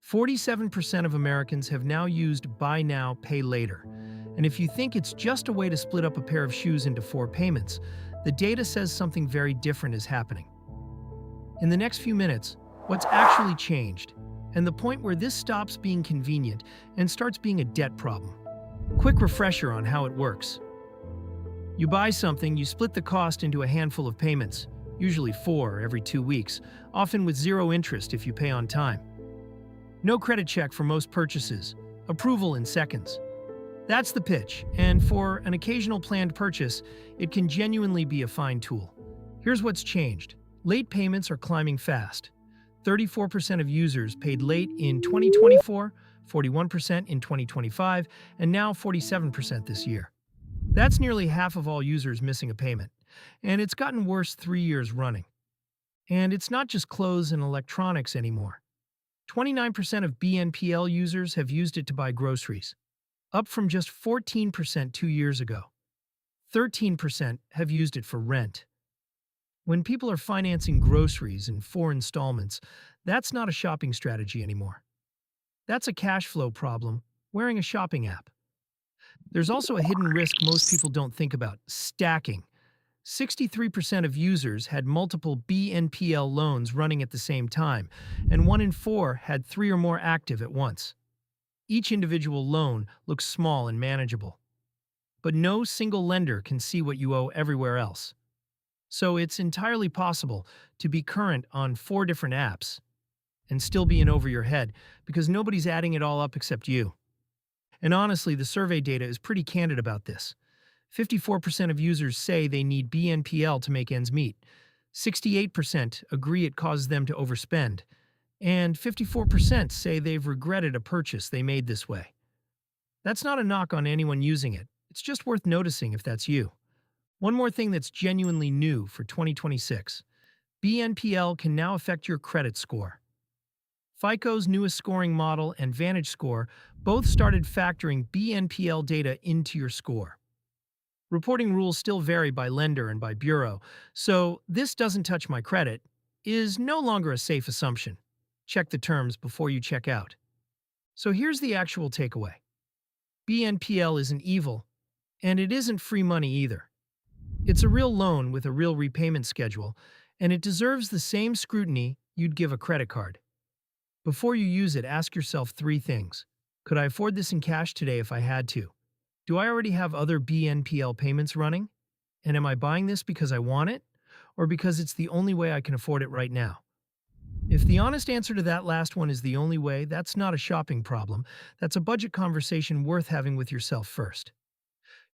47% of Americans have now used Buy Now, Pay Later. And if you think it's just a way to split up a pair of shoes into 4 payments, the data says something very different is happening. In the next few minutes, what's actually changed, and the point where this stops being convenient and starts being a debt problem. Quick refresher on how it works. You buy something, you split the cost into a handful of payments, usually 4 every 2 weeks, often with 0 interest if you pay on time. No credit check for most purchases, approval in seconds. That's the pitch, and for an occasional planned purchase, it can genuinely be a fine tool. Here's what's changed. Late payments are climbing fast. 34% of users paid late in 2024, 41% in 2025, and now 47% this year. That's nearly half of all users missing a payment, and it's gotten worse 3 years running. And it's not just clothes and electronics anymore. 29% of BNPL users have used it to buy groceries, up from just 14% 2 years ago. 13% have used it for rent. When people are financing groceries in 4 installments, that's not a shopping strategy anymore. That's a cash flow problem wearing a shopping app. There's also a hidden risk most people don't think about: stacking. 63% of users had multiple BNPL loans running at the same time, and 1 in 4 had 3 or more active at once. Each individual loan looks small and manageable, but no single lender can see what you owe everywhere else. So it's entirely possible to be current on 4 different apps and still be in over your head because nobody's adding it all up except you. And honestly, the survey data is pretty candid about this. 54% of users say they need BNPL to make ends meet. 68% agree it causes them to overspend. And 54% say they've regretted a purchase they made this way. That's not a knock on anyone using it. It's just worth noticing if that's you. One more thing that's genuinely new for 2026. BNPL can now affect your credit score. FICO's newest scoring model and VantageScore both started factoring BNPL data into your score. Reporting rules still vary by lender and by bureau, so "this doesn't touch my credit" is no longer a safe assumption. Check the terms before you check out. So here's the actual takeaway. BNPL isn't evil, and it isn't free money either. It's a real loan with a real repayment schedule, and it deserves the same scrutiny you'd give a credit card. Before you use it, ask yourself 3 things. Could I afford this in cash today if I had to? Do I already have other BNPL payments running? And am I buying this because I want it, or because it's the only way I can afford it right now? If the honest answer to that last one is the only way, that's not a shopping problem. That's a budget conversation worth having with yourself first.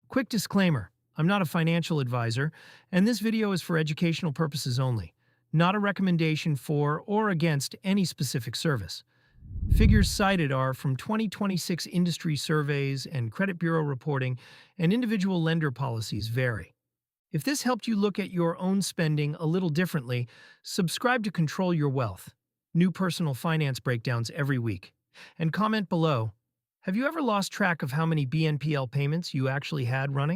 Quick disclaimer, I'm not a financial advisor, and this video is for educational purposes only, not a recommendation for or against any specific service. Figures cited are from 2026 industry surveys and credit bureau reporting, and individual lender policies vary. If this helped you look at your own spending a little differently, subscribe to Control Your Wealth. New personal finance breakdowns every week. And comment below, have you ever lost track of how many BNPL payments you actually had running?